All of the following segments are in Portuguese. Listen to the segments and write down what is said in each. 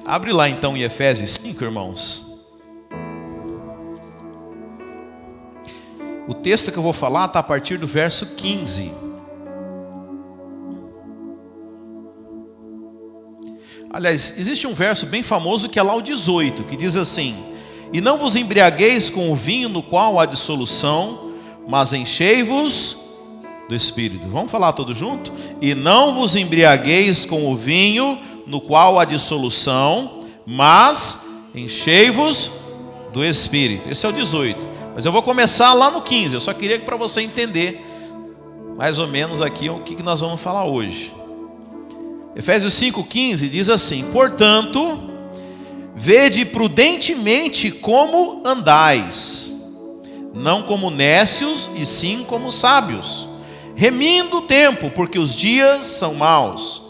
Abre lá então em Efésios 5, irmãos. O texto que eu vou falar está a partir do verso 15. Aliás, existe um verso bem famoso que é lá o 18, que diz assim: e não vos embriagueis com o vinho no qual há dissolução, mas enchei-vos do Espírito. Vamos falar todos juntos? E não vos embriagueis com o vinho no qual há dissolução, mas enchei-vos do Espírito. Esse é o 18. Mas eu vou começar lá no 15. Eu só queria para você entender mais ou menos aqui o que nós vamos falar hoje. Efésios 5,15 diz assim: portanto, vede prudentemente como andais, não como nécios, e sim como sábios, remindo o tempo, porque os dias são maus.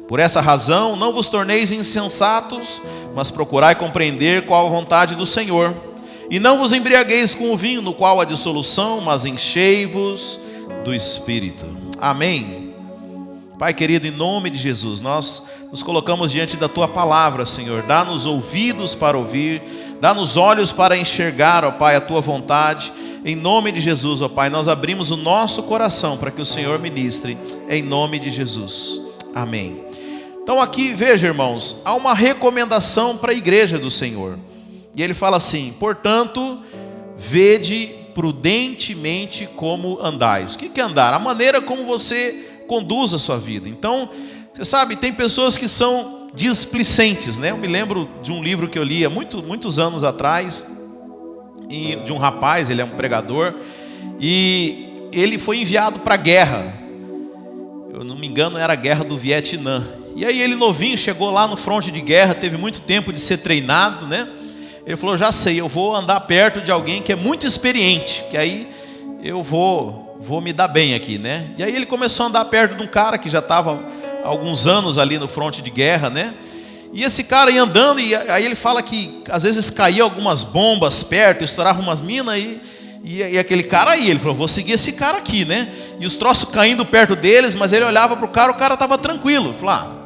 Por essa razão, não vos torneis insensatos, mas procurai compreender qual a vontade do Senhor. E não vos embriagueis com o vinho no qual há dissolução, mas enchei-vos do Espírito. Amém. Pai querido, em nome de Jesus, nós nos colocamos diante da Tua palavra, Senhor. Dá-nos ouvidos para ouvir, dá-nos olhos para enxergar, ó Pai, a Tua vontade. Em nome de Jesus, ó Pai, nós abrimos o nosso coração para que o Senhor ministre, em nome de Jesus. Amém. Então aqui, veja, irmãos, há uma recomendação para a igreja do Senhor. E ele fala assim: portanto, vede prudentemente como andais. O que é andar? A maneira como você conduz a sua vida. Então, você sabe, tem pessoas que são displicentes, né? Eu me lembro de um livro que eu li há muitos anos atrás, de um rapaz, ele é um pregador, e ele foi enviado para a guerra. Eu não me engano, era a guerra do Vietnã. E aí ele novinho, chegou lá no fronte de guerra, teve muito tempo de ser treinado, né? Ele falou: já sei, eu vou andar perto de alguém que é muito experiente, que aí eu vou me dar bem aqui, né? E aí ele começou a andar perto de um cara que já estava há alguns anos ali no fronte de guerra, né? E esse cara ia andando, e aí ele fala que às vezes caía algumas bombas perto, estourava umas minas, e aquele cara aí, ele falou: vou seguir esse cara aqui, né? E os troços caindo perto deles, mas ele olhava para o cara estava tranquilo. Ele falou: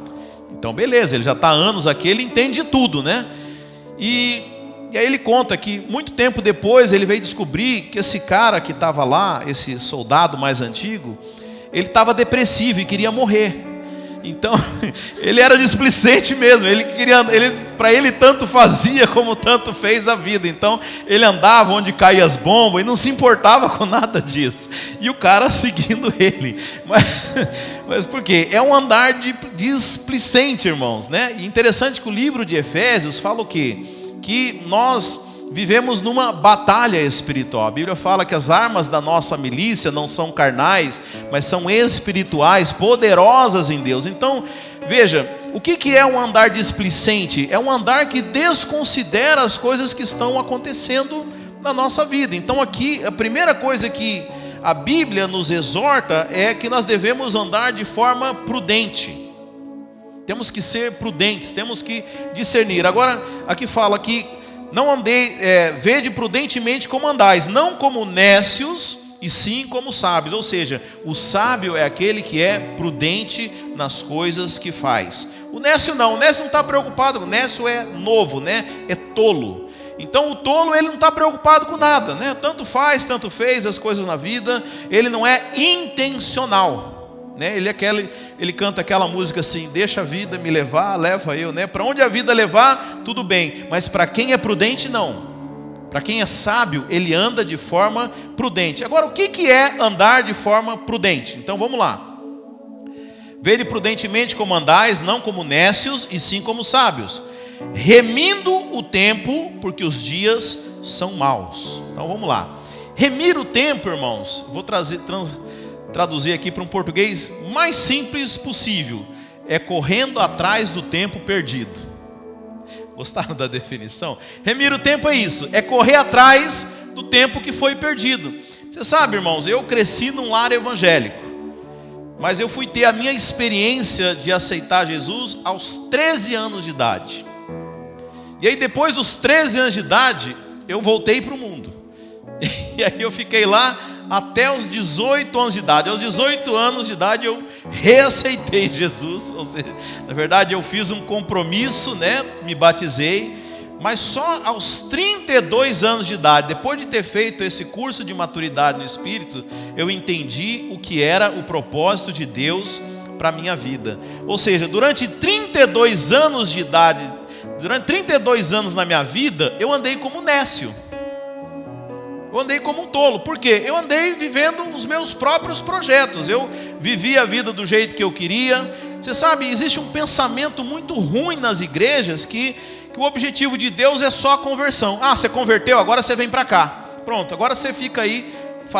então beleza, ele já está há anos aqui, ele entende tudo, né? E aí ele conta que muito tempo depois ele veio descobrir que esse cara que estava lá, esse soldado mais antigo, ele estava depressivo e queria morrer. Então, ele era displicente mesmo, para ele tanto fazia como tanto fez a vida. Então, ele andava onde caíam as bombas e não se importava com nada disso. E o cara seguindo ele. Mas por quê? É um andar displicente, irmãos, né? E interessante que o livro de Efésios fala o quê? Que nós vivemos numa batalha espiritual. A Bíblia fala que as armas da nossa milícia não são carnais, mas são espirituais, poderosas em Deus. Então, veja, o que é um andar displicente? É um andar que desconsidera as coisas que estão acontecendo na nossa vida. Então aqui, a primeira coisa que a Bíblia nos exorta é que nós devemos andar de forma prudente. Temos que ser prudentes, temos que discernir. Agora, aqui fala que não vede prudentemente como andais, não como nécios, e sim como sábios. Ou seja, o sábio é aquele que é prudente nas coisas que faz. O nécio não está preocupado. O nécio é novo, né? É tolo. Então o tolo, ele não está preocupado com nada, né? Tanto faz, tanto fez as coisas na vida. Ele não é intencional, né? Ele canta aquela música assim: deixa a vida me levar, leva eu, né? Para onde a vida levar, tudo bem. Mas para quem é prudente, não. Para quem é sábio, ele anda de forma prudente. Agora, o que é andar de forma prudente? Então vamos lá. Vede prudentemente como andais, não como nécios, e sim como sábios, remindo o tempo, porque os dias são maus. Então vamos lá. Remir o tempo, irmãos, vou traduzir aqui para um português mais simples possível: é correndo atrás do tempo perdido. Gostaram da definição? Remir o tempo é isso, é correr atrás do tempo que foi perdido. Você sabe, irmãos, eu cresci num lar evangélico, mas eu fui ter a minha experiência de aceitar Jesus aos 13 anos de idade. E aí depois dos 13 anos de idade, eu voltei para o mundo. E aí eu fiquei lá até os 18 anos de idade. Aos 18 anos de idade eu reaceitei Jesus, ou seja, na verdade eu fiz um compromisso, né? Me batizei, mas só aos 32 anos de idade, depois de ter feito esse curso de maturidade no Espírito, eu entendi o que era o propósito de Deus para a minha vida. Ou seja, durante 32 anos de idade, durante 32 anos na minha vida, eu andei como nécio. Eu andei como um tolo. Por quê? Eu andei vivendo os meus próprios projetos. Eu vivi a vida do jeito que eu queria. Você sabe, existe um pensamento muito ruim nas igrejas que o objetivo de Deus é só a conversão. Ah, você converteu, agora você vem para cá. Pronto, agora você fica aí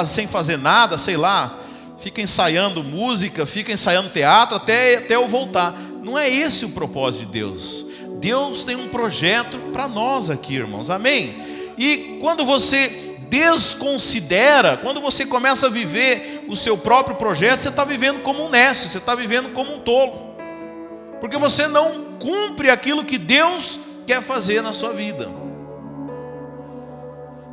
sem fazer nada, sei lá, fica ensaiando música, fica ensaiando teatro até eu voltar. Não é esse o propósito de Deus. Deus tem um projeto para nós aqui, irmãos, amém? E quando você desconsidera, quando você começa a viver o seu próprio projeto, você está vivendo como um nécio, você está vivendo como um tolo, porque você não cumpre aquilo que Deus quer fazer na sua vida.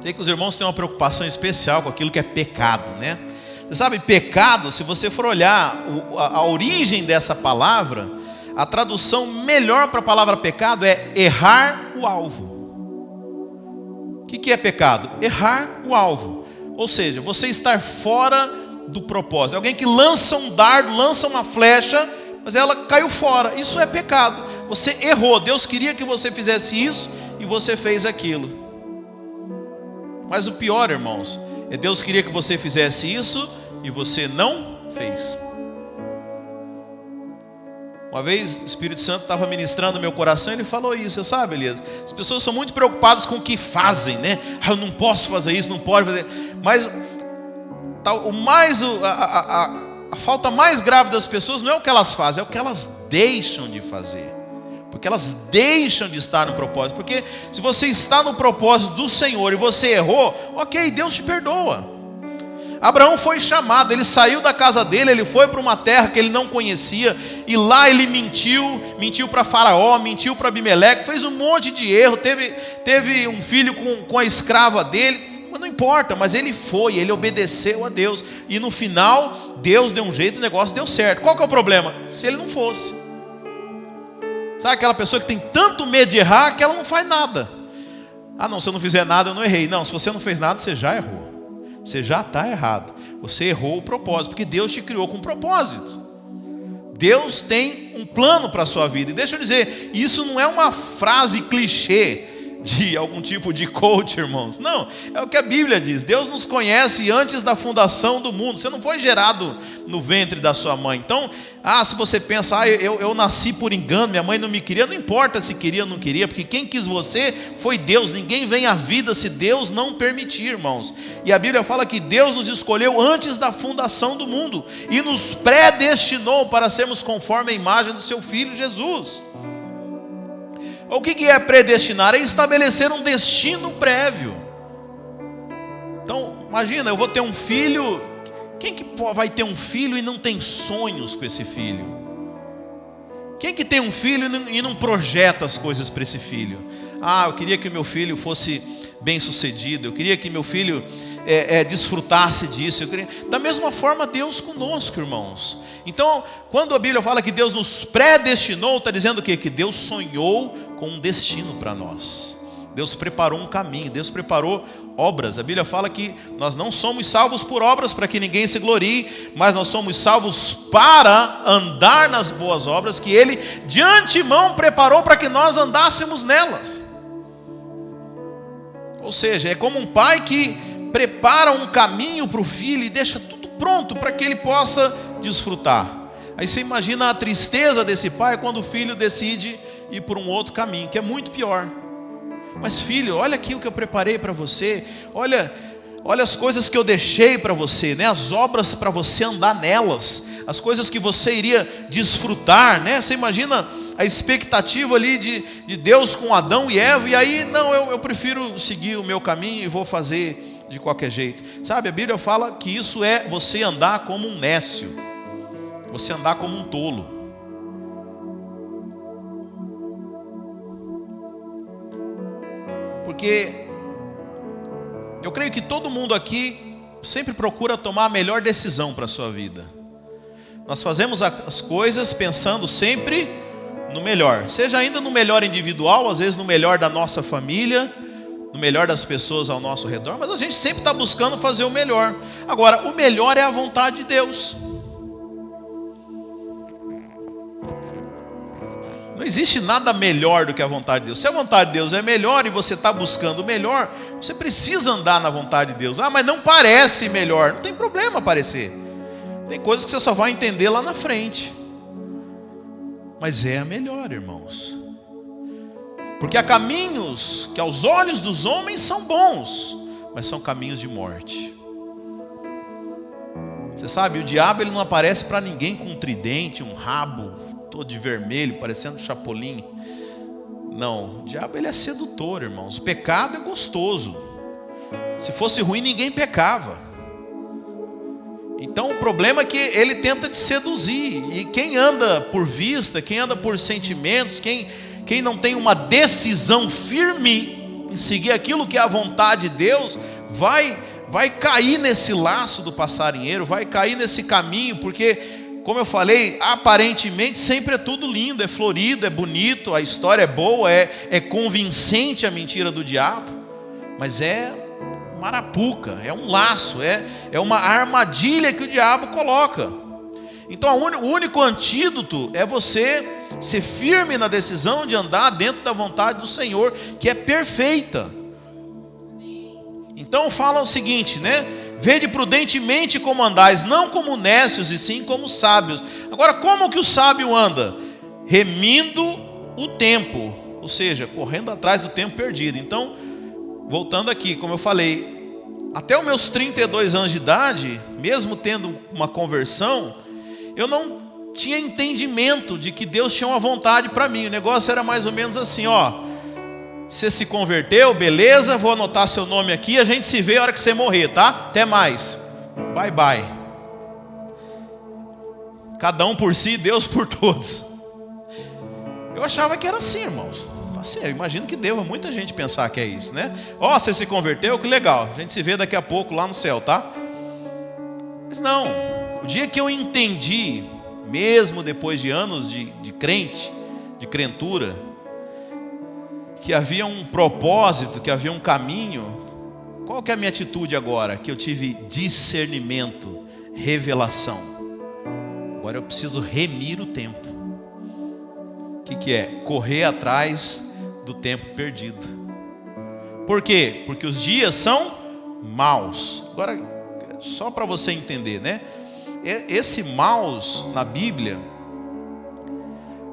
Sei que os irmãos têm uma preocupação especial com aquilo que é pecado, né? Você sabe, pecado, se você for olhar a origem dessa palavra, a tradução melhor para a palavra pecado é errar o alvo. O que é pecado? Errar o alvo. Ou seja, você estar fora do propósito. Alguém que lança um dardo, lança uma flecha, mas ela caiu fora. Isso é pecado. Você errou. Deus queria que você fizesse isso e você fez aquilo. Mas o pior, irmãos, é Deus queria que você fizesse isso e você não fez. Uma vez o Espírito Santo estava ministrando no meu coração e ele falou isso, você sabe, Elias? As pessoas são muito preocupadas com o que fazem, né? Ah, eu não posso fazer isso, não pode fazer. Mas a falta mais grave das pessoas não é o que elas fazem, é o que elas deixam de fazer. Porque elas deixam de estar no propósito. Porque se você está no propósito do Senhor e você errou, ok, Deus te perdoa. Abraão foi chamado, ele saiu da casa dele, ele foi para uma terra que ele não conhecia, e lá ele mentiu para Faraó, mentiu para Abimeleque, fez um monte de erro, teve um filho com a escrava dele, mas não importa, mas ele foi, ele obedeceu a Deus, e no final, Deus deu um jeito, o negócio deu certo. Qual que é o problema? Se ele não fosse. Sabe aquela pessoa que tem tanto medo de errar, que ela não faz nada. Ah não, se eu não fizer nada, eu não errei. Não, se você não fez nada, você já errou. Você já está errado. Você errou o propósito, porque Deus te criou com um propósito. Deus tem um plano para a sua vida. E deixa eu dizer, isso não é uma frase clichê de algum tipo de coach, irmãos. Não, é o que a Bíblia diz. Deus nos conhece antes da fundação do mundo. Você não foi gerado no ventre da sua mãe. Então, se você pensa, eu nasci por engano, minha mãe não me queria, não importa se queria ou não queria, porque quem quis você foi Deus. Ninguém vem à vida se Deus não permitir, irmãos. E a Bíblia fala que Deus nos escolheu antes da fundação do mundo e nos predestinou para sermos conforme a imagem do seu Filho Jesus. O que é predestinar? É estabelecer um destino prévio. Então, imagina, eu vou ter um filho. Quem que vai ter um filho e não tem sonhos com esse filho? Quem que tem um filho e não projeta as coisas para esse filho? Eu queria que o meu filho fosse bem sucedido. Eu queria que meu filho desfrutasse disso. Da mesma forma, Deus conosco, irmãos. Então, quando a Bíblia fala que Deus nos predestinou, está dizendo o quê? Que Deus sonhou com um destino para nós. Deus preparou um caminho, Deus preparou obras. A Bíblia fala que nós não somos salvos por obras para que ninguém se glorie, mas nós somos salvos para andar nas boas obras que Ele de antemão preparou para que nós andássemos nelas. Ou seja, é como um pai que prepara um caminho para o filho e deixa tudo pronto para que ele possa desfrutar. Aí você imagina a tristeza desse pai quando o filho decide ir por um outro caminho, que é muito pior. Mas filho, olha aqui o que eu preparei para você, olha as coisas que eu deixei para você, né? As obras para você andar nelas, as coisas que você iria desfrutar, né? Você imagina a expectativa ali de Deus com Adão e Eva, e aí, não, eu prefiro seguir o meu caminho e vou fazer de qualquer jeito. Sabe, a Bíblia fala que isso é você andar como um nécio, você andar como um tolo. Porque eu creio que todo mundo aqui sempre procura tomar a melhor decisão para a sua vida. Nós fazemos as coisas pensando sempre no melhor. Seja ainda no melhor individual, às vezes no melhor da nossa família, no melhor das pessoas ao nosso redor, mas a gente sempre está buscando fazer o melhor. Agora, o melhor é a vontade de Deus. Não existe nada melhor do que a vontade de Deus. Se a vontade de Deus é melhor e você está buscando o melhor, você precisa andar na vontade de Deus. Ah, mas não parece melhor. Não tem problema parecer. Tem coisas que você só vai entender lá na frente. Mas é a melhor, irmãos. Porque há caminhos que aos olhos dos homens são bons, mas são caminhos de morte. Você sabe, o diabo ele não aparece para ninguém com um tridente, um rabo todo de vermelho, parecendo um chapolim. Não, o diabo ele é sedutor, irmãos. O pecado é gostoso. Se fosse ruim, ninguém pecava. Então o problema é que ele tenta te seduzir. E quem anda por vista, quem anda por sentimentos, quem não tem uma decisão firme em seguir aquilo que é a vontade de Deus, vai cair nesse laço do passarinheiro, vai cair nesse caminho, porque, como eu falei, aparentemente sempre é tudo lindo, é florido, é bonito, a história é boa, é convincente a mentira do diabo, mas é uma arapuca, é um laço, é uma armadilha que o diabo coloca. Então o único antídoto é você ser firme na decisão de andar dentro da vontade do Senhor, que é perfeita. Então fala o seguinte, né? Vede prudentemente como andais, não como necios, e sim como sábios. Agora, como que o sábio anda? Remindo o tempo, ou seja, correndo atrás do tempo perdido. Então, voltando aqui, como eu falei, até os meus 32 anos de idade, mesmo tendo uma conversão, eu não tinha entendimento de que Deus tinha uma vontade para mim. O negócio era mais ou menos assim, ó. Você se converteu, beleza, vou anotar seu nome aqui, a gente se vê a hora que você morrer, tá? Até mais. Bye, bye. Cada um por si, Deus por todos. Eu achava que era assim, irmãos. Assim, eu imagino que deva muita gente pensar que é isso, né? Ó, você se converteu, que legal. A gente se vê daqui a pouco lá no céu, tá? Mas não. O dia que eu entendi, mesmo depois de anos de crente, de crentura, que havia um propósito, que havia um caminho, qual que é a minha atitude agora? Que eu tive discernimento, revelação. Agora eu preciso remir o tempo. O que é? Correr atrás do tempo perdido. Por quê? Porque os dias são maus. Agora, só para você entender, né? Esse maus na Bíblia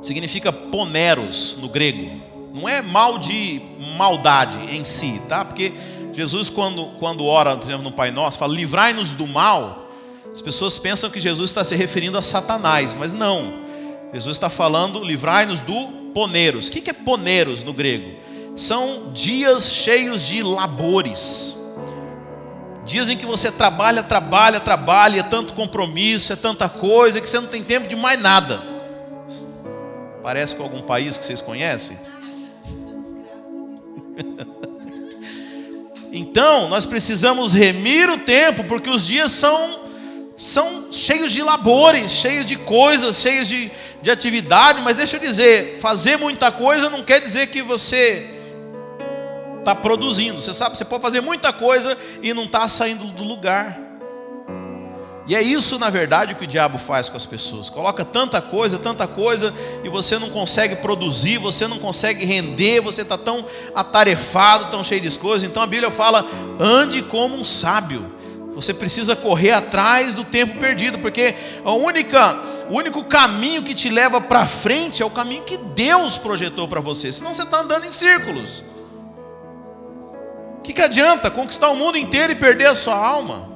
significa poneros no grego. Não é mal de maldade em si, tá? Porque Jesus quando ora, por exemplo, no Pai Nosso, fala livrai-nos do mal. As pessoas pensam que Jesus está se referindo a Satanás, mas não. Jesus está falando livrai-nos do poneros. O que é poneros no grego? São dias cheios de labores. Dias em que você trabalha, é tanto compromisso, é tanta coisa que você não tem tempo de mais nada. Parece com algum país que vocês conhecem? Então, nós precisamos remir o tempo, porque os dias são cheios de labores, cheios de coisas, cheios de atividade. Mas deixa eu dizer, fazer muita coisa não quer dizer que você está produzindo. Você sabe, você pode fazer muita coisa e não está saindo do lugar. E é isso, na verdade, que o diabo faz com as pessoas. Coloca tanta coisa, e você não consegue produzir, você não consegue render, você está tão atarefado, tão cheio de coisas. Então a Bíblia fala, ande como um sábio. Você precisa correr atrás do tempo perdido, porque o único caminho que te leva para frente é o caminho que Deus projetou para você. Senão você está andando em círculos. O que adianta conquistar o mundo inteiro e perder a sua alma?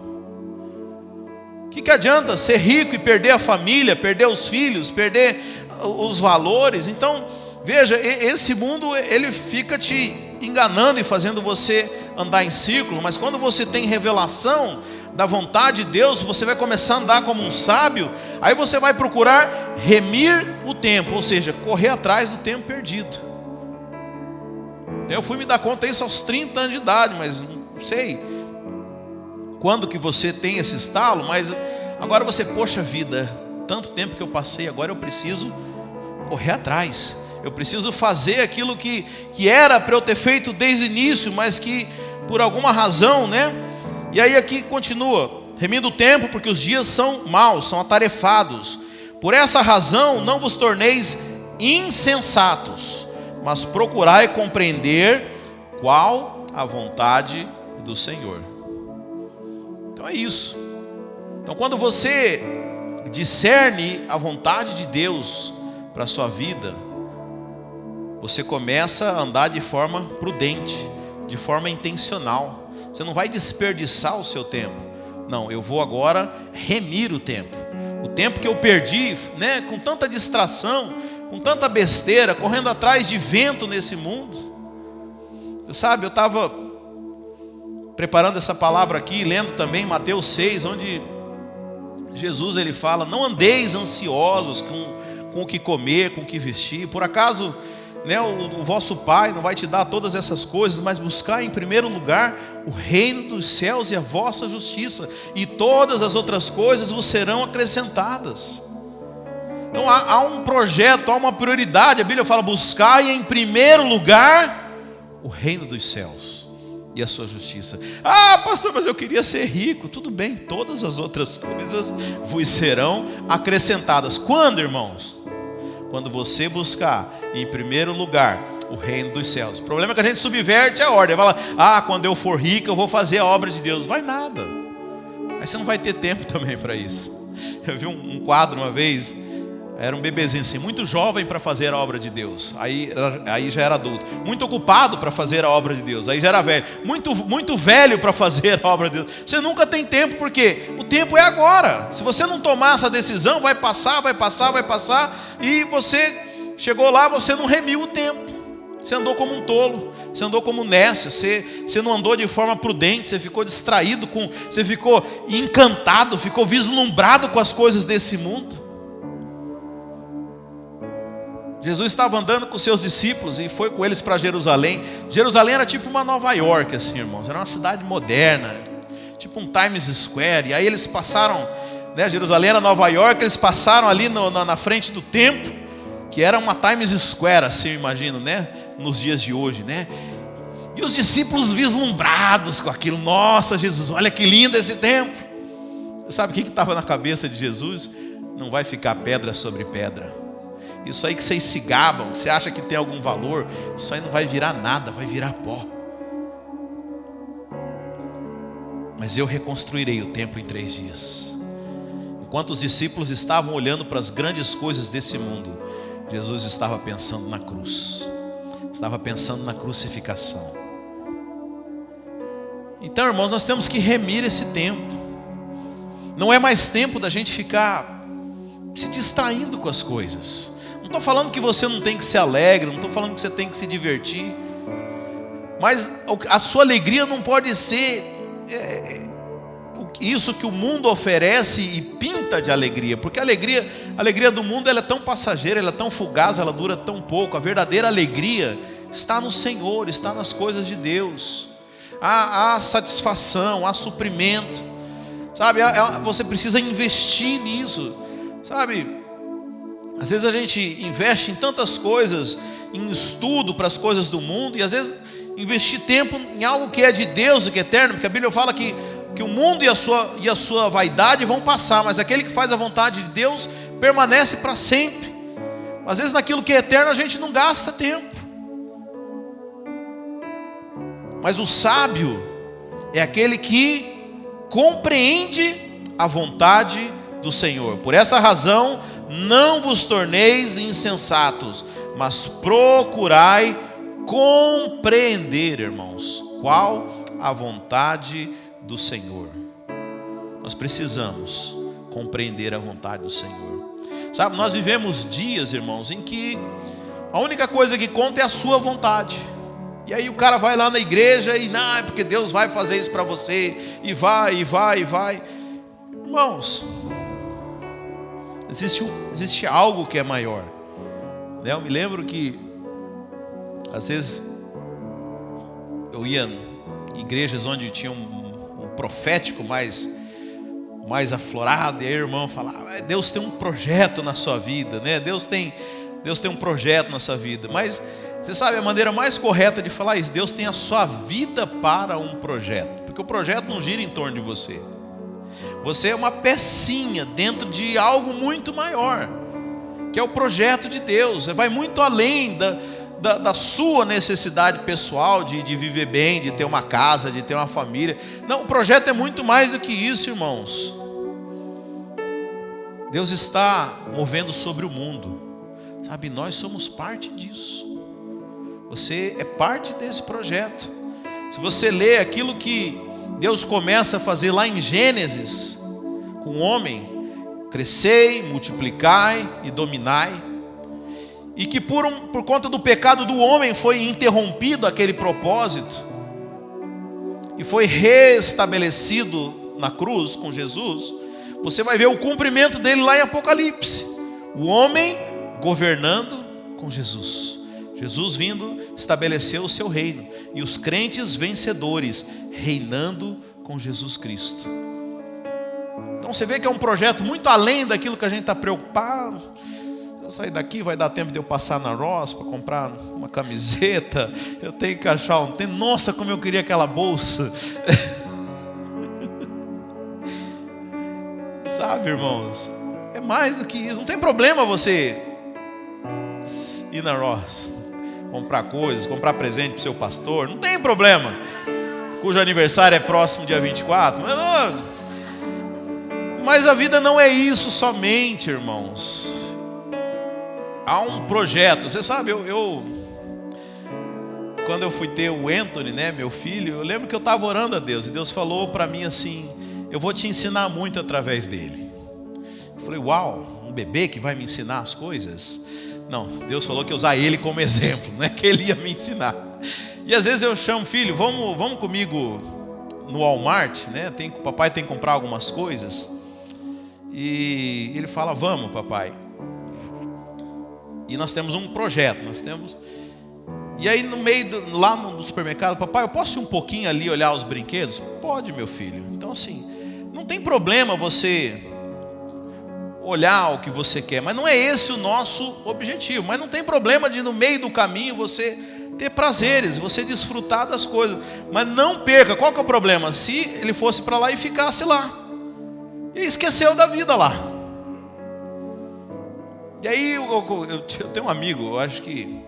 O que adianta ser rico e perder a família, perder os filhos, perder os valores? Então, veja, esse mundo ele fica te enganando e fazendo você andar em círculo, mas quando você tem revelação da vontade de Deus, você vai começar a andar como um sábio, aí você vai procurar remir o tempo, ou seja, correr atrás do tempo perdido. Eu fui me dar conta disso aos 30 anos de idade, mas não sei quando que você tem esse estalo, mas agora você, poxa vida, tanto tempo que eu passei, agora eu preciso correr atrás. Eu preciso fazer aquilo que era para eu ter feito desde o início, mas que por alguma razão, né? E aí aqui continua, remindo o tempo, porque os dias são maus, são atarefados. Por essa razão não vos torneis insensatos, mas procurai compreender qual a vontade do Senhor. Então é isso. Então quando você discerne a vontade de Deus para a sua vida, você começa a andar de forma prudente, de forma intencional. Você não vai desperdiçar o seu tempo. Não, eu vou agora remir o tempo. O tempo que eu perdi, né, com tanta distração, com tanta besteira, correndo atrás de vento nesse mundo. Você sabe, eu estava preparando essa palavra aqui, lendo também Mateus 6, onde Jesus ele fala: não andeis ansiosos com o que comer, com o que vestir. Por acaso, né, o vosso Pai não vai te dar todas essas coisas, mas buscar em primeiro lugar o reino dos céus e a vossa justiça, e todas as outras coisas vos serão acrescentadas. Então há um projeto, há uma prioridade. A Bíblia fala: buscar em primeiro lugar o reino dos céus e a sua justiça. Ah, pastor, mas eu queria ser rico. Tudo bem, todas as outras coisas vos serão acrescentadas. Quando, irmãos? Quando você buscar em primeiro lugar o reino dos céus. O problema é que a gente subverte a ordem. Fala: ah, quando eu for rico eu vou fazer a obra de Deus. Vai nada. Aí você não vai ter tempo também para isso. Eu vi um quadro uma vez. Era um bebezinho assim, muito jovem para fazer a obra de Deus. Aí já era adulto. Muito ocupado para fazer a obra de Deus. Aí já era velho. Muito velho para fazer a obra de Deus. Você nunca tem tempo, porque o tempo é agora. Se você não tomar essa decisão, vai passar. E você chegou lá, você não remiu o tempo. Você andou como um tolo. Você andou como um nécio. Você não andou de forma prudente. Você ficou distraído, você ficou encantado, ficou vislumbrado com as coisas desse mundo. Jesus estava andando com seus discípulos e foi com eles para Jerusalém. Jerusalém era tipo uma Nova York, assim, irmãos. Era uma cidade moderna, tipo um Times Square. E aí eles passaram, né, Jerusalém era Nova York, eles passaram ali na frente do templo, que era uma Times Square, assim, eu imagino, né, nos dias de hoje, né. E os discípulos vislumbrados com aquilo. Nossa, Jesus, olha que lindo esse templo. Você sabe o que estava na cabeça de Jesus? Não vai ficar pedra sobre pedra. Isso aí que vocês se gabam, que você acha que tem algum valor, isso aí não vai virar nada, vai virar pó. Mas eu reconstruirei o templo em 3 dias. Enquanto os discípulos estavam olhando para as grandes coisas desse mundo, Jesus estava pensando na cruz, estava pensando na crucificação. Então, irmãos, nós temos que remir esse tempo. Não é mais tempo da gente ficar se distraindo com as coisas. Não estou falando que você não tem que ser alegre, não estou falando que você tem que se divertir, mas a sua alegria não pode ser isso que o mundo oferece e pinta de alegria, porque a alegria do mundo ela é tão passageira, ela é tão fugaz, ela dura tão pouco. A verdadeira alegria está no Senhor, está nas coisas de Deus. Há satisfação, há suprimento, sabe? Você precisa investir nisso, sabe? Às vezes a gente investe em tantas coisas, em estudo para as coisas do mundo, e às vezes investir tempo em algo que é de Deus e que é eterno, porque a Bíblia fala que o mundo e a sua vaidade vão passar, mas aquele que faz a vontade de Deus permanece para sempre. Às vezes naquilo que é eterno a gente não gasta tempo. Mas o sábio é aquele que compreende a vontade do Senhor. Por essa razão, não vos torneis insensatos, mas procurai compreender, irmãos, qual a vontade do Senhor. Nós precisamos compreender a vontade do Senhor. Sabe, nós vivemos dias, irmãos, em que a única coisa que conta é a sua vontade. E aí o cara vai lá na igreja e não, é porque Deus vai fazer isso para você, e vai. Irmãos, existe algo que é maior. Eu me lembro que às vezes eu ia em igrejas onde tinha um profético, mais aflorado, e aí o irmão fala: Deus tem um projeto na sua vida, né? Deus tem um projeto na sua vida. Mas você sabe a maneira mais correta de falar isso? Deus tem a sua vida para um projeto, porque o projeto não gira em torno de você. Você é uma pecinha dentro de algo muito maior, que é o projeto de Deus. Vai muito além da sua necessidade pessoal de viver bem, de ter uma casa, de ter uma família. Não, o projeto é muito mais do que isso, irmãos. Deus está movendo sobre o mundo, sabe? Nós somos parte disso. Você é parte desse projeto. Se você lê aquilo que Deus começa a fazer lá em Gênesis com o homem: crescei, multiplicai e dominai. E que por conta do pecado do homem foi interrompido aquele propósito e foi restabelecido na cruz com Jesus. Você vai ver o cumprimento dele lá em Apocalipse. O homem governando com Jesus. Jesus vindo estabelecer o seu reino. E os crentes vencedores reinando com Jesus Cristo. Então você vê que é um projeto muito além daquilo que a gente está preocupado. Eu sair daqui, vai dar tempo de eu passar na Ross para comprar uma camiseta. Eu tenho que achar um tênis. Nossa, como eu queria aquela bolsa. Sabe, irmãos? É mais do que isso. Não tem problema você ir na Ross, comprar coisas, comprar presente para o seu pastor. Não tem problema. Cujo aniversário é próximo dia 24. Mas a vida não é isso somente, irmãos. Há um projeto. Você sabe, quando eu fui ter o Anthony, né, meu filho, eu lembro que eu estava orando a Deus. E Deus falou para mim assim: eu vou te ensinar muito através dele. Eu falei: uau, um bebê que vai me ensinar as coisas? Não, Deus falou que ia usar ele como exemplo, não é que ele ia me ensinar. E às vezes eu chamo: filho, vamos comigo no Walmart, né? Papai tem que comprar algumas coisas. E ele fala: vamos, papai. E nós temos um projeto, E aí no meio, lá no supermercado: papai, eu posso ir um pouquinho ali olhar os brinquedos? Pode, meu filho. Então assim, não tem problema você olhar o que você quer, mas não é esse o nosso objetivo. Mas não tem problema de no meio do caminho você ter prazeres, você desfrutar das coisas. Mas não perca. Qual que é o problema? Se ele fosse para lá e ficasse lá e esqueceu da vida lá. E aí eu tenho um amigo, eu acho que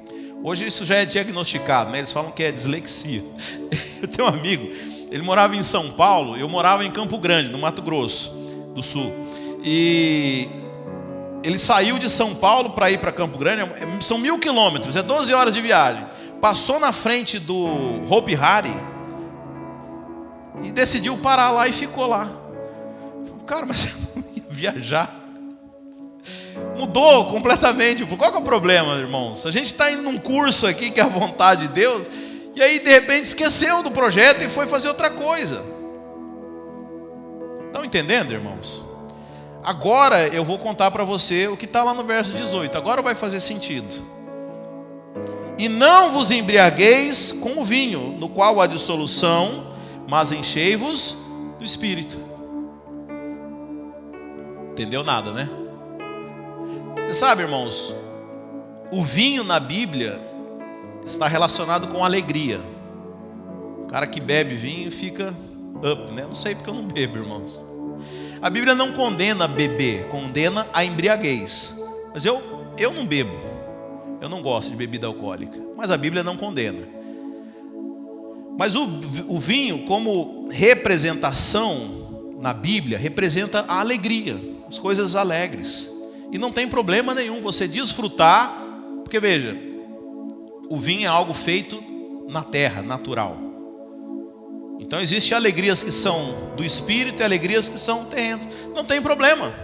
hoje isso já é diagnosticado, né? Eles falam que é dislexia. Eu tenho um amigo, ele morava em São Paulo, eu morava em Campo Grande, no Mato Grosso do Sul. E ele saiu de São Paulo para ir para Campo Grande, são 1.000 quilômetros, é 12 horas de viagem. Passou na frente do Hopi Hari e decidiu parar lá e ficou lá. Cara, mas você não ia viajar? Mudou completamente. Qual que é o problema, irmãos? A gente está indo num curso aqui que é a vontade de Deus, e aí de repente esqueceu do projeto e foi fazer outra coisa. Estão entendendo, irmãos? Agora eu vou contar para você o que está lá no verso 18. Agora vai fazer sentido. E não vos embriagueis com o vinho, no qual há dissolução, mas enchei-vos do Espírito. Entendeu nada, né? Você sabe, irmãos, o vinho na Bíblia está relacionado com alegria. O cara que bebe vinho fica up, né? Não sei porque eu não bebo, irmãos. A Bíblia não condena beber, condena a embriaguez. Mas eu não bebo. Eu não gosto de bebida alcoólica. Mas a Bíblia não condena. Mas o vinho, como representação na Bíblia, representa a alegria, as coisas alegres. E não tem problema nenhum você desfrutar, porque veja, o vinho é algo feito na terra, natural. Então existem alegrias que são do espírito e alegrias que são terrenas. Não tem problema.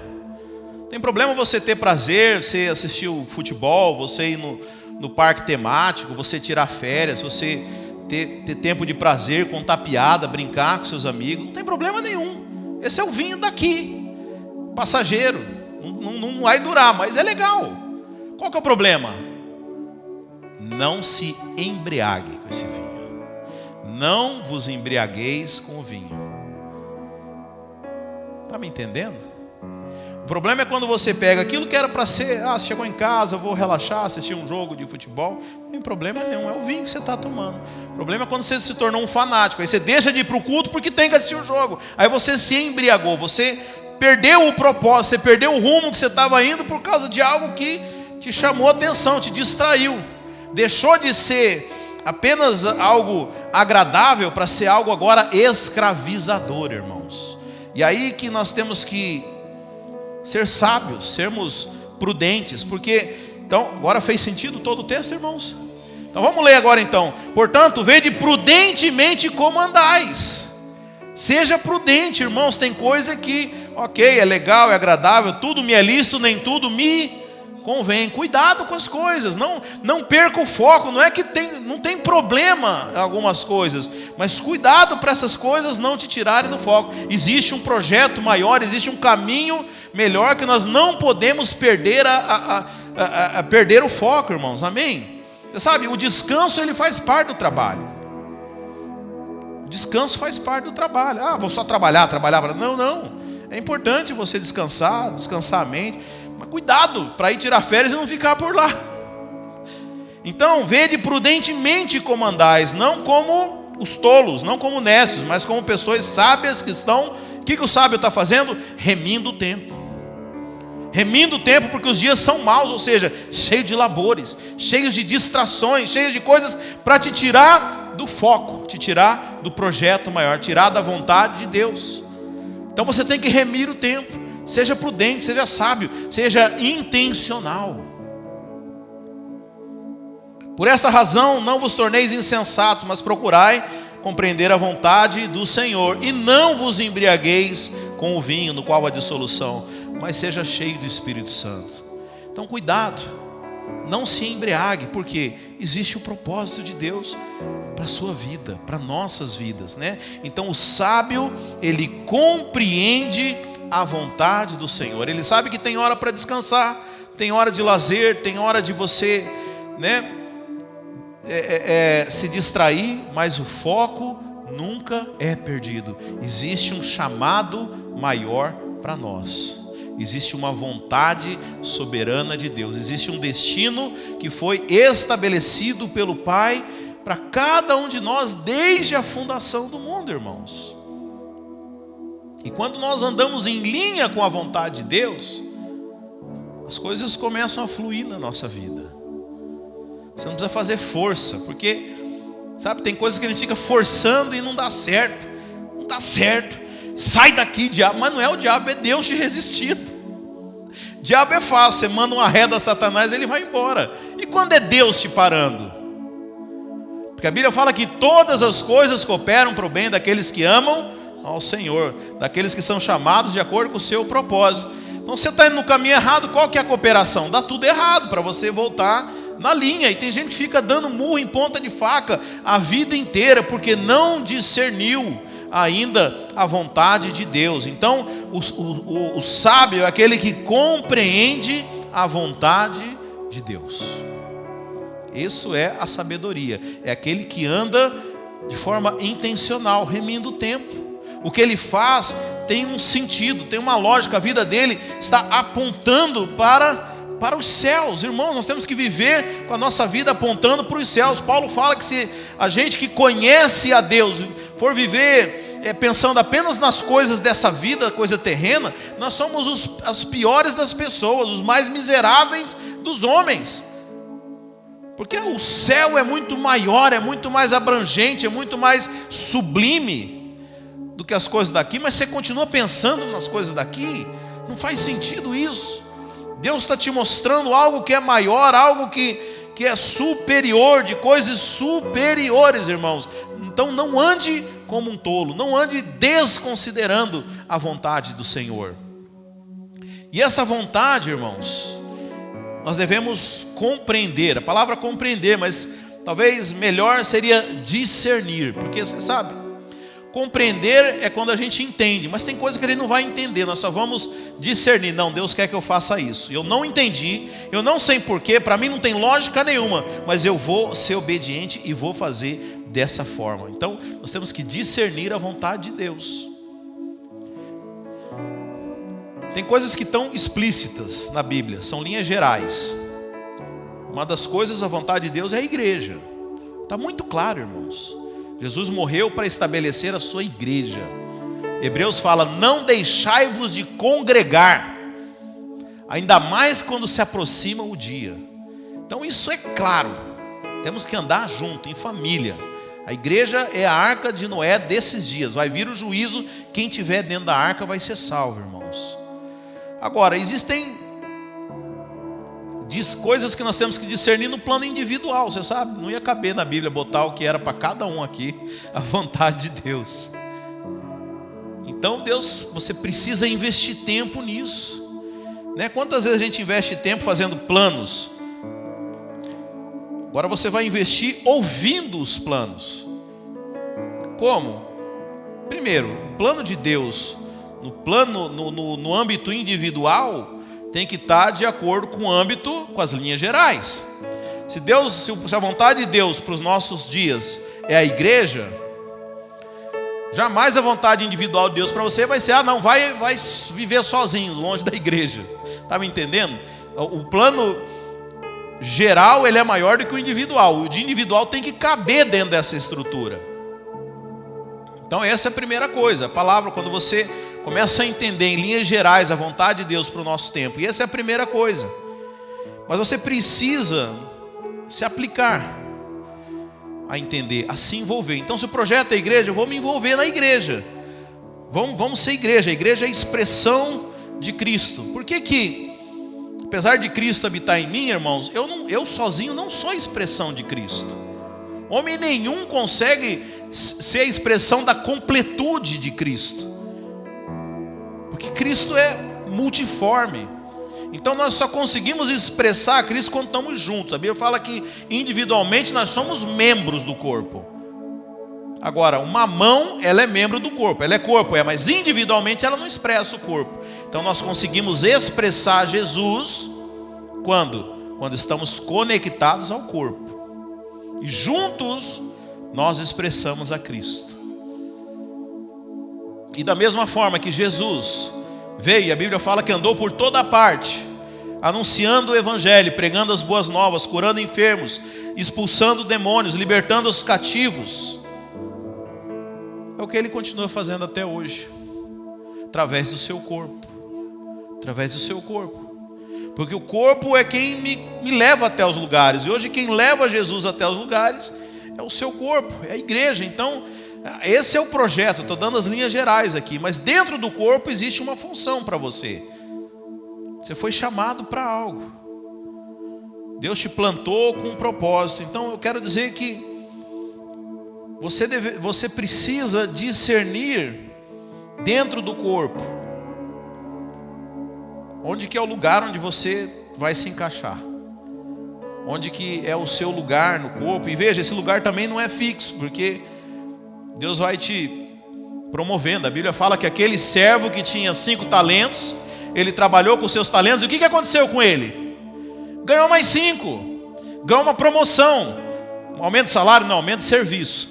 Tem problema você ter prazer, você assistir o futebol, você ir no parque temático, você tirar férias, você ter tempo de prazer, contar piada, brincar com seus amigos. Não tem problema nenhum. Esse é o vinho daqui, passageiro. Não vai durar, mas é legal. Qual que é o problema? Não se embriague com esse vinho. Não vos embriagueis com o vinho. Está me entendendo? O problema é quando você pega aquilo que era para ser, você chegou em casa, eu vou relaxar, assistir um jogo de futebol. Não tem problema nenhum, é o vinho que você está tomando. O problema é quando você se tornou um fanático. Aí você deixa de ir para o culto porque tem que assistir o jogo. Aí você se embriagou, você perdeu o propósito, você perdeu o rumo que você estava indo por causa de algo que te chamou a atenção, te distraiu. Deixou de ser apenas algo agradável para ser algo agora escravizador, irmãos. E aí que nós temos que ser sábios, sermos prudentes, porque, então, agora fez sentido todo o texto, irmãos? Então vamos ler agora então. Portanto, vede prudentemente como andais. Seja prudente, irmãos. Tem coisa que, ok, é legal, é agradável, tudo me é lícito, nem tudo me convém. Cuidado com as coisas, não perca o foco. Não é que não tem problema em algumas coisas, mas cuidado para essas coisas não te tirarem do foco. Existe um projeto maior, existe um caminho melhor que nós não podemos perder perder o foco, irmãos. Amém? Você sabe, o descanso ele faz parte do trabalho. O descanso faz parte do trabalho. Vou só trabalhar. Não. É importante você descansar a mente. Mas cuidado para ir tirar férias e não ficar por lá. Então, vede prudentemente como andais, não como os tolos, não como necios, mas como pessoas sábias que estão... O que o sábio está fazendo? Remindo o tempo. Remindo o tempo porque os dias são maus, ou seja, cheios de labores, cheios de distrações, cheios de coisas para te tirar do foco, te tirar do projeto maior, tirar da vontade de Deus. Então você tem que remir o tempo. Seja prudente, seja sábio, seja intencional. Por essa razão não vos torneis insensatos, mas procurai compreender a vontade do Senhor. E não vos embriagueis com o vinho, no qual há dissolução, mas seja cheio do Espírito Santo. Então cuidado, não se embriague, porque existe o propósito de Deus para a sua vida, para nossas vidas, né? Então o sábio, ele compreende a vontade do Senhor. Ele sabe que tem hora para descansar, tem hora de lazer, tem hora de você, né, se distrair, mas o foco nunca é perdido. Existe um chamado maior para nós. Existe uma vontade soberana de Deus. Existe um destino que foi estabelecido pelo Pai para cada um de nós desde a fundação do mundo, irmãos. E quando nós andamos em linha com a vontade de Deus, as coisas começam a fluir na nossa vida. Você não precisa fazer força, porque, sabe, tem coisas que a gente fica forçando e não dá certo. Não dá certo. Sai daqui, diabo. Mas não é o diabo, é Deus te resistindo. Diabo é fácil, você manda uma reda a Satanás, ele vai embora. E quando é Deus te parando? Porque a Bíblia fala que todas as coisas cooperam para o bem daqueles que amam ao Senhor, daqueles que são chamados de acordo com o seu propósito. Então você está indo no caminho errado, qual que é a cooperação? Dá tudo errado para você voltar na linha. E tem gente que fica dando murro em ponta de faca a vida inteira, porque não discerniu ainda a vontade de Deus. Então o sábio é aquele que compreende a vontade de Deus. Isso é a sabedoria, é aquele que anda de forma intencional, remindo o tempo. O que ele faz tem um sentido, tem uma lógica, a vida dele está apontando para os céus. Irmãos, nós temos que viver com a nossa vida apontando para os céus. Paulo fala que se a gente que conhece a Deus for viver pensando apenas nas coisas dessa vida, coisa terrena, nós somos as piores das pessoas, os mais miseráveis dos homens. Porque o céu é muito maior, é muito mais abrangente, é muito mais sublime do que as coisas daqui, mas você continua pensando nas coisas daqui, não faz sentido isso. Deus está te mostrando algo que é maior, algo que é superior, de coisas superiores, irmãos. Então não ande como um tolo, não ande desconsiderando a vontade do Senhor. E essa vontade, irmãos, nós devemos compreender. A palavra compreender, mas talvez melhor seria discernir, porque você sabe, compreender é quando a gente entende, mas tem coisa que a gente não vai entender, nós só vamos discernir. Não, Deus quer que eu faça isso. Eu não entendi, eu não sei porquê, para mim não tem lógica nenhuma, mas eu vou ser obediente e vou fazer dessa forma. Então, nós temos que discernir a vontade de Deus. Tem coisas que estão explícitas na Bíblia, são linhas gerais. Uma das coisas, a vontade de Deus é a igreja. Está muito claro, irmãos. Jesus morreu para estabelecer a sua igreja. Hebreus fala: não deixai-vos de congregar, ainda mais quando se aproxima o dia. Então isso é claro. Temos que andar junto, em família. A igreja é a arca de Noé desses dias. Vai vir o juízo, quem estiver dentro da arca vai ser salvo, irmãos. Agora, existem coisas que nós temos que discernir no plano individual. Você sabe, não ia caber na Bíblia botar o que era para cada um aqui, a vontade de Deus. Então Deus, você precisa investir tempo nisso, né? Quantas vezes a gente investe tempo fazendo planos? Agora você vai investir ouvindo os planos. Como? Primeiro, o plano de Deus no âmbito individual tem que estar de acordo com o âmbito, com as linhas gerais. Se a vontade de Deus para os nossos dias é a igreja, jamais a vontade individual de Deus para você vai ser: não, vai viver sozinho, longe da igreja. Está me entendendo? O plano geral, ele é maior do que o individual. O de individual tem que caber dentro dessa estrutura. Então essa é a primeira coisa. A palavra, quando você começa a entender em linhas gerais a vontade de Deus para o nosso tempo, e essa é a primeira coisa. Mas você precisa se aplicar a entender, a se envolver. Então, se o projeto é a igreja, eu vou me envolver na igreja. Vamos ser igreja. A igreja é a expressão de Cristo. Por que apesar de Cristo habitar em mim, irmãos, eu sozinho não sou a expressão de Cristo. Homem nenhum consegue ser a expressão da completude de Cristo, porque Cristo é multiforme. Então nós só conseguimos expressar a Cristo quando estamos juntos. A Bíblia fala que individualmente nós somos membros do corpo. Agora, uma mão, ela é membro do corpo, ela é corpo, mas individualmente ela não expressa o corpo. Então nós conseguimos expressar Jesus quando estamos conectados ao corpo. E juntos nós expressamos a Cristo. E da mesma forma que Jesus veio, a Bíblia fala que andou por toda parte, anunciando o evangelho, pregando as boas novas, curando enfermos, expulsando demônios, libertando os cativos. É o que ele continua fazendo até hoje, através do seu corpo. Através do seu corpo. Porque o corpo é quem me leva até os lugares. E hoje quem leva Jesus até os lugares é o seu corpo, é a igreja. Então, esse é o projeto. Estou dando as linhas gerais aqui. Mas dentro do corpo existe uma função para você. Você foi chamado para algo. Deus te plantou com um propósito. Então eu quero dizer que você precisa discernir dentro do corpo onde que é o lugar onde você vai se encaixar, onde que é o seu lugar no corpo. E veja, esse lugar também não é fixo, porque Deus vai te promovendo. A Bíblia fala que aquele servo que tinha 5 talentos, ele trabalhou com seus talentos, e o que aconteceu com ele? Ganhou mais 5, ganhou uma promoção. Aumento de salário? Não, aumento de serviço.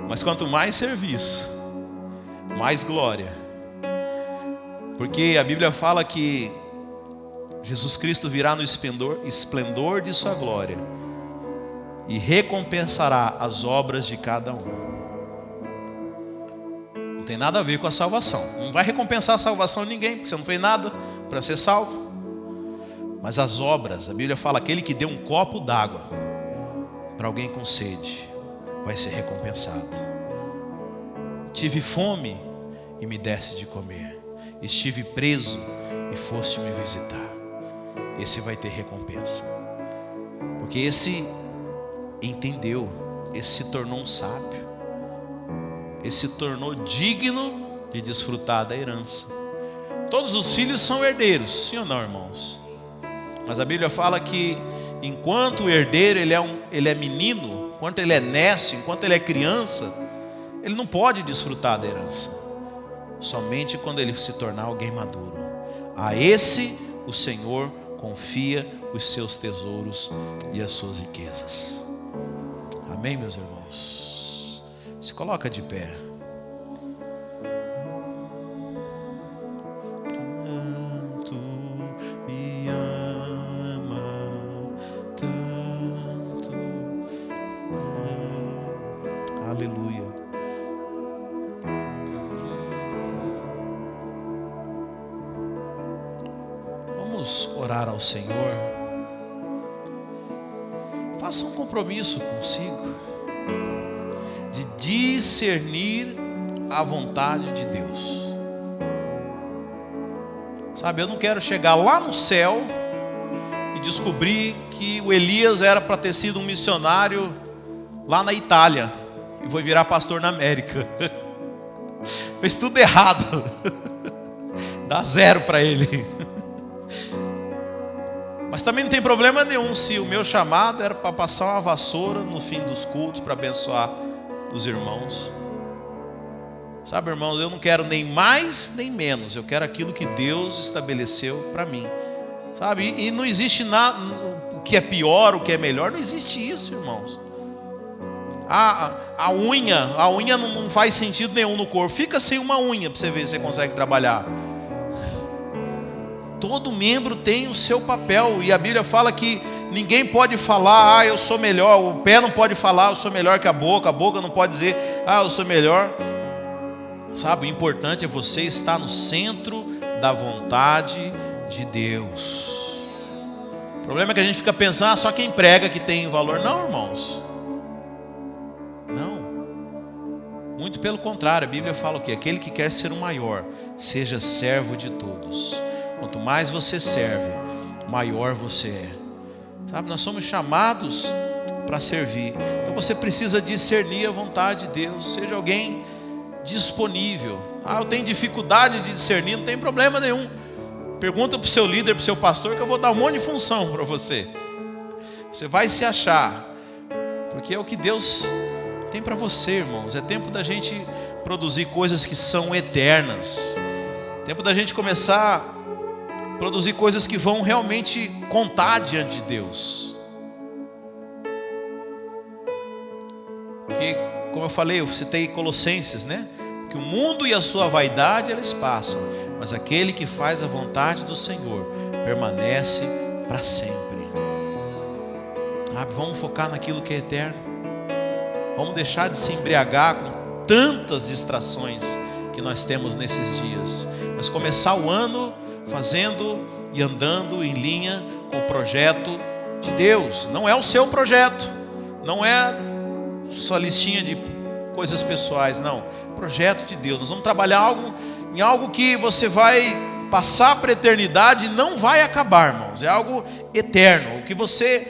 Mas quanto mais serviço, mais glória. Porque a Bíblia fala que Jesus Cristo virá no esplendor de sua glória e recompensará as obras de cada um. Não tem nada a ver com a salvação. Não vai recompensar a salvação de ninguém, porque você não fez nada para ser salvo. Mas as obras, a Bíblia fala: aquele que deu um copo d'água para alguém com sede vai ser recompensado. Tive fome e me deste de comer. Estive preso e foste me visitar. Esse vai ter recompensa. Porque esse entendeu, esse se tornou um sábio, esse se tornou digno de desfrutar da herança. Todos os filhos são herdeiros, sim ou não, irmãos? Mas a Bíblia fala que enquanto o herdeiro ele é menino, enquanto ele é nécio, enquanto ele é criança, ele não pode desfrutar da herança. Somente quando ele se tornar alguém maduro. A esse o Senhor confia os seus tesouros e as suas riquezas. Amém, meus irmãos? Se coloca de pé. Aleluia. Vamos orar ao Senhor. Faça um compromisso consigo de discernir a vontade de Deus. Sabe, eu não quero chegar lá no céu e descobrir que o Elias era para ter sido um missionário lá na Itália e foi virar pastor na América. Fez tudo errado. Dá 0 para ele. Mas também não tem problema nenhum se o meu chamado era para passar uma vassoura no fim dos cultos para abençoar os irmãos. Sabe, irmãos, eu não quero nem mais nem menos. Eu quero aquilo que Deus estabeleceu para mim. Sabe, e não existe nada, o que é pior, o que é melhor, não existe isso, irmãos. A unha não faz sentido nenhum no corpo. Fica sem uma unha para você ver se você consegue trabalhar. Todo membro tem o seu papel. E a Bíblia fala que ninguém pode falar, eu sou melhor. O pé não pode falar, eu sou melhor que a boca não pode dizer, eu sou melhor. Sabe, o importante é você estar no centro da vontade de Deus. O problema é que a gente fica pensando, só quem prega que tem valor. Não, irmãos. Não. Muito pelo contrário, a Bíblia fala o quê? Aquele que quer ser o maior, seja servo de todos. Quanto mais você serve, maior você é. Sabe, nós somos chamados para servir. Então você precisa discernir a vontade de Deus. Seja alguém disponível. Eu tenho dificuldade de discernir, não tem problema nenhum. Pergunta para o seu líder, para o seu pastor, que eu vou dar um monte de função para você. Você vai se achar, porque é o que Deus tem para você, irmãos. É tempo da gente produzir coisas que são eternas. Tempo da gente começar a produzir coisas que vão realmente contar diante de Deus. Porque, como eu falei, eu citei Colossenses, né? Que o mundo e a sua vaidade, eles passam, mas aquele que faz a vontade do Senhor permanece para sempre. Vamos focar naquilo que é eterno. Vamos deixar de se embriagar com tantas distrações que nós temos nesses dias, mas começar o ano fazendo e andando em linha com o projeto de Deus. Não é o seu projeto, não é sua listinha de coisas pessoais, não. Projeto de Deus. Nós vamos trabalhar em algo que você vai passar para a eternidade e não vai acabar, irmãos. É algo eterno. O que você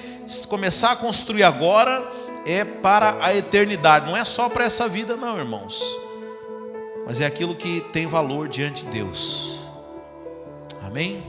começar a construir agora é para a eternidade. Não é só para essa vida, não, irmãos. Mas é aquilo que tem valor diante de Deus. Amém?